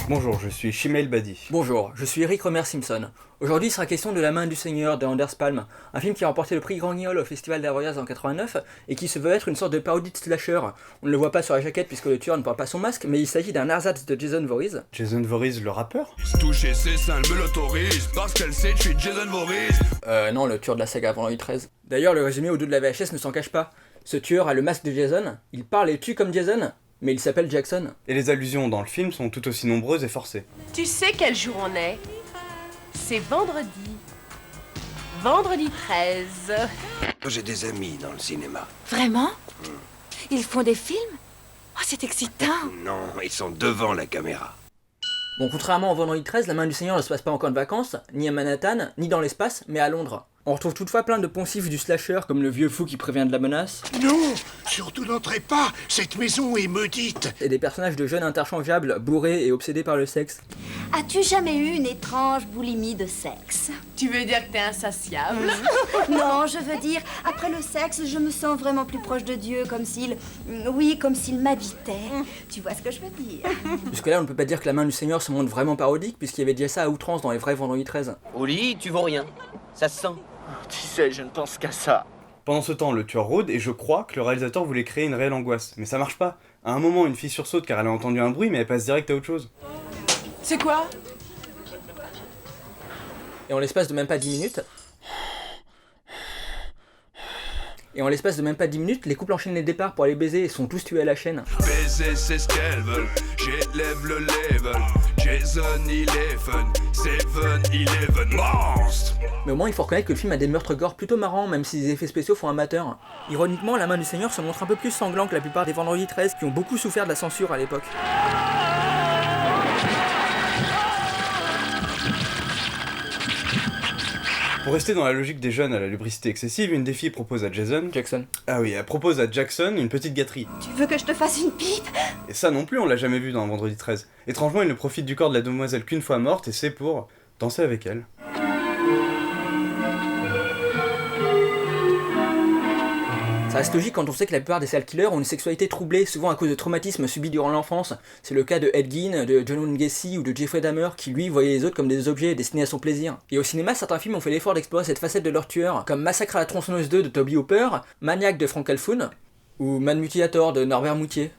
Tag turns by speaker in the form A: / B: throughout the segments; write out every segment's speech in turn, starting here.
A: Bonjour, je suis Shimail Badi.
B: Bonjour, je suis Eric Romer Simpson. Aujourd'hui, il sera question de La Main du Seigneur de Anders Palm, un film qui a remporté le prix Grand Guignol au Festival d'Avoriaz en 89 et qui se veut être une sorte de parodie de slasher. On ne le voit pas sur la jaquette puisque le tueur ne porte pas son masque, mais il s'agit d'un ersatz de Jason Voorhees.
A: Jason Voorhees, le rappeur?
C: Toucher ses seins, elle me l'autorise, parce qu'elle sait que je suis Jason Voorhees.
B: Non, le tueur de la saga Vendredi 13. D'ailleurs, le résumé au dos de la VHS ne s'en cache pas. Ce tueur a le masque de Jason, il parle et tue comme Jason, mais il s'appelle Jackson.
A: Et les allusions dans le film sont tout aussi nombreuses et forcées.
D: Tu sais quel jour on est? C'est vendredi. Vendredi 13.
E: J'ai des amis dans le cinéma.
F: Vraiment? Ils font des films? Oh, c'est excitant!
E: Non, ils sont devant la caméra.
B: Bon, contrairement au Vendredi 13, La Main du Seigneur ne se passe pas en camp de vacances, ni à Manhattan, ni dans l'espace, mais à Londres. On retrouve toutefois plein de poncifs du slasher, comme le vieux fou qui prévient de la menace,
G: Non, surtout n'entrez pas, cette maison est maudite.
B: et des personnages de jeunes interchangeables, bourrés et obsédés par le sexe.
H: As-tu jamais eu une étrange boulimie de sexe?
D: Tu veux dire que t'es insatiable?
H: Non, je veux dire, après le sexe, je me sens vraiment plus proche de Dieu, comme s'il... Oui, comme s'il m'habitait. Tu vois ce que je veux dire?
B: Jusque-là, on ne peut pas dire que La Main du Seigneur se montre vraiment parodique, puisqu'il y avait déjà ça à outrance dans les vrais Vendredi 13.
I: Au lit, tu vaux rien. Ça se sent.
J: Tu sais, je ne pense qu'à ça.
A: Pendant ce temps, le tueur rôde et je crois que le réalisateur voulait créer une réelle angoisse. Mais ça marche pas. À un moment, une fille sursaute car elle a entendu un bruit mais elle passe direct à autre chose.
D: C'est quoi?
B: Et en l'espace de même pas 10 minutes... les couples enchaînent les départs pour aller baiser et sont tous tués à la chaîne.
C: Baiser, c'est ce qu'elles veulent. J'élève le level. Jason, il est fun. Seven, monstre.
B: Mais au moins, il faut reconnaître que le film a des meurtres gore plutôt marrants, même si les effets spéciaux font amateur. Ironiquement, La Main du Seigneur se montre un peu plus sanglant que la plupart des Vendredi 13 qui ont beaucoup souffert de la censure à l'époque.
A: Pour rester dans la logique des jeunes à la lubricité excessive, une des filles propose à
B: Jackson.
A: elle propose à Jackson une petite gâterie.
H: Tu veux que je te fasse une pipe?
A: Et ça non plus, on l'a jamais vu dans Vendredi 13. Étrangement, il ne profite du corps de la demoiselle qu'une fois morte et c'est pour danser avec elle.
B: Ça reste logique quand on sait que la plupart des serial killers ont une sexualité troublée, souvent à cause de traumatismes subis durant l'enfance. C'est le cas de Ed Gein, de John Wayne Gacy ou de Jeffrey Dahmer qui lui voyait les autres comme des objets destinés à son plaisir. Et au cinéma, certains films ont fait l'effort d'explorer cette facette de leur tueur, comme Massacre à la tronçonneuse 2 de Toby Hooper, Maniac de Frank Calfoun, ou Man Mutilator de Norbert Moutier.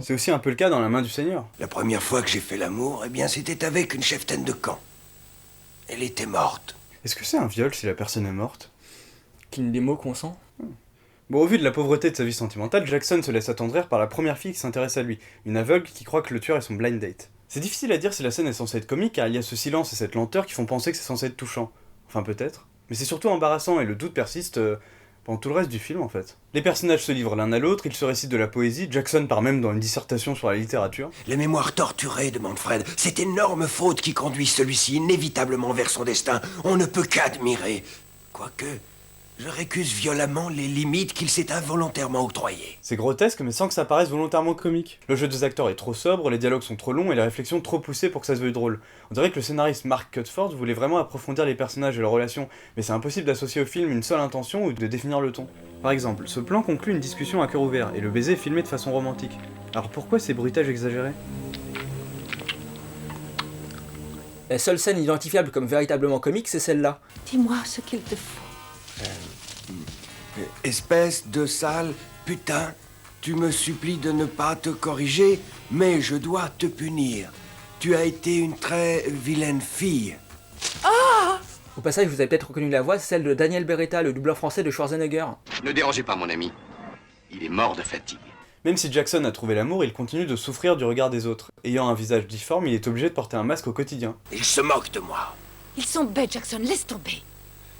A: C'est aussi un peu le cas dans La Main du Seigneur.
E: La première fois que j'ai fait l'amour, eh bien c'était avec une cheftaine de camp. Elle était morte.
A: Est-ce que c'est un viol si la personne est morte?
B: Qu'il des mots qu'on sent.
A: Bon, au vu de la pauvreté de sa vie sentimentale, Jackson se laisse attendrir par la première fille qui s'intéresse à lui, une aveugle qui croit que le tueur est son blind date. C'est difficile à dire si la scène est censée être comique car il y a ce silence et cette lenteur qui font penser que c'est censé être touchant. Enfin peut-être. Mais c'est surtout embarrassant et le doute persiste pendant tout le reste du film en fait. Les personnages se livrent l'un à l'autre, ils se récitent de la poésie, Jackson part même dans une dissertation sur la littérature.
E: Les mémoires torturées de Manfred, cette énorme faute qui conduit celui-ci inévitablement vers son destin, on ne peut qu'admirer. Quoique, je récuse violemment les limites qu'il s'est involontairement octroyées.
A: C'est grotesque mais sans que ça paraisse volontairement comique. Le jeu des acteurs est trop sobre, les dialogues sont trop longs et les réflexions trop poussées pour que ça se veuille drôle. On dirait que le scénariste Mark Cutford voulait vraiment approfondir les personnages et leurs relations, mais c'est impossible d'associer au film une seule intention ou de définir le ton. Par exemple, ce plan conclut une discussion à cœur ouvert, et le baiser est filmé de façon romantique. Alors pourquoi ces bruitages exagérés?
B: La seule scène identifiable comme véritablement comique, c'est celle-là.
F: Dis-moi ce qu'il te faut.
E: Espèce de sale putain, tu me supplies de ne pas te corriger, mais je dois te punir. Tu as été une très vilaine fille.
B: Au passage, vous avez peut-être reconnu la voix, c'est celle de Daniel Beretta, le doubleur français de Schwarzenegger.
K: Ne dérangez pas mon ami. Il est mort de fatigue.
A: Même si Jackson a trouvé l'amour, il continue de souffrir du regard des autres. Ayant un visage difforme, il est obligé de porter un masque au quotidien.
E: Ils se moquent de moi.
F: Ils sont bêtes, Jackson, laisse tomber.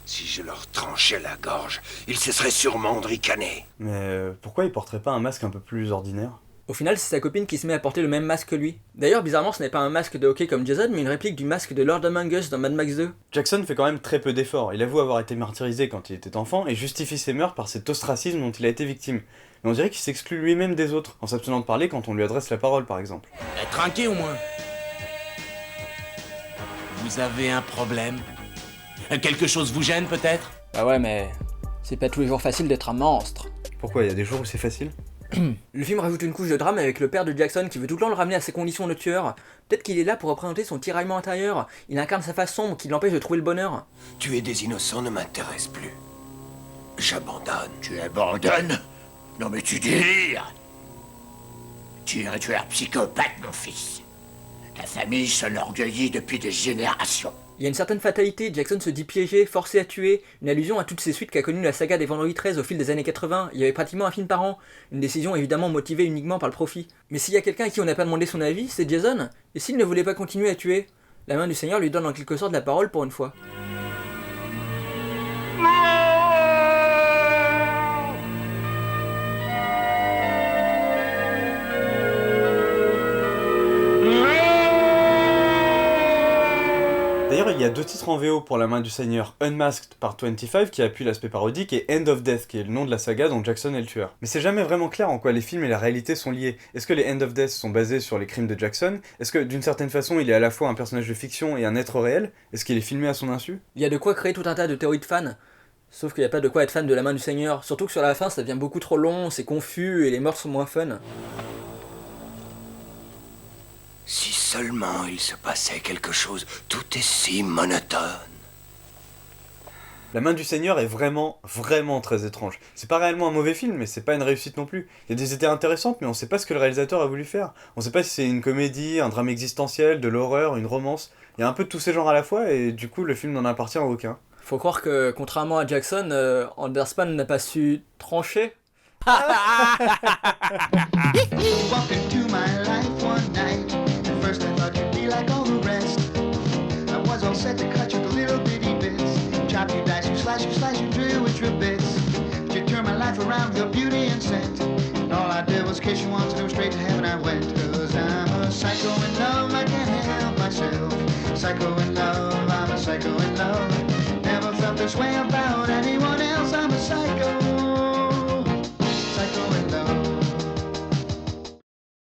E: Si je leur tranchais la gorge, ils cesseraient sûrement de ricaner.
A: Mais pourquoi il porterait pas un masque un peu plus ordinaire?
B: Au final, c'est sa copine qui se met à porter le même masque que lui. D'ailleurs, bizarrement, ce n'est pas un masque de hockey comme Jason, mais une réplique du masque de Lord Among Us dans Mad Max 2.
A: Jackson fait quand même très peu d'efforts. Il avoue avoir été martyrisé quand il était enfant et justifie ses meurtres par cet ostracisme dont il a été victime. Mais on dirait qu'il s'exclut lui-même des autres, en s'abstenant de parler quand on lui adresse la parole par exemple.
J: Trinquez au moins. Vous avez un problème? Quelque chose vous gêne peut-être?
B: Bah ouais, mais c'est pas tous les jours facile d'être un monstre.
A: Pourquoi, il y a des jours où c'est facile?
B: Le film rajoute une couche de drame avec le père de Jackson qui veut tout le temps le ramener à ses conditions de tueur. Peut-être qu'il est là pour représenter son tiraillement intérieur. Il incarne sa face sombre qui l'empêche de trouver le bonheur.
E: Tuer des innocents ne m'intéresse plus. J'abandonne.
J: Tu abandonnes? Non mais tu délires. Tu es un tueur psychopathe, mon fils. Ta famille s'enorgueillit depuis des générations.
B: Il y a une certaine fatalité, Jackson se dit piégé, forcé à tuer, une allusion à toutes ces suites qu'a connues la saga des Vendredi 13 au fil des années 80, il y avait pratiquement un film par an, une décision évidemment motivée uniquement par le profit. Mais s'il y a quelqu'un à qui on n'a pas demandé son avis, c'est Jason, et s'il ne voulait pas continuer à tuer? La main du Seigneur lui donne en quelque sorte la parole pour une fois.
A: D'ailleurs, il y a 2 titres en VO pour La Main du Seigneur, Unmasked par 25 qui appuie l'aspect parodique et End of Death qui est le nom de la saga dont Jackson est le tueur. Mais c'est jamais vraiment clair en quoi les films et la réalité sont liés. Est-ce que les End of Death sont basés sur les crimes de Jackson? Est-ce que d'une certaine façon il est à la fois un personnage de fiction et un être réel? Est-ce qu'il est filmé à son insu?
B: Il y a de quoi créer tout un tas de théories de fans. Sauf qu'il n'y a pas de quoi être fan de La Main du Seigneur, surtout que sur la fin ça devient beaucoup trop long, c'est confus et les morts sont moins fun.
E: Si seulement il se passait quelque chose, tout est si monotone.
A: La Main du Seigneur est vraiment très étrange. C'est pas réellement un mauvais film, mais c'est pas une réussite non plus. Il y a des idées intéressantes, mais on sait pas ce que le réalisateur a voulu faire. On sait pas si c'est une comédie, un drame existentiel, de l'horreur, une romance. Il y a un peu de tous ces genres à la fois, et du coup le film n'en appartient à aucun.
B: Faut croire que, contrairement à Jackson, Anderspan n'a pas su trancher.
L: Set to cut you to little bitty bits. Chop you, dice you, slice you, drill with your bits. You turn my life around with your beauty and scent. And all I did was kiss you once and it was straight to heaven I went. Cause I'm a psycho in love, I can't help myself. Psycho in love, I'm a psycho in love. Never felt this way about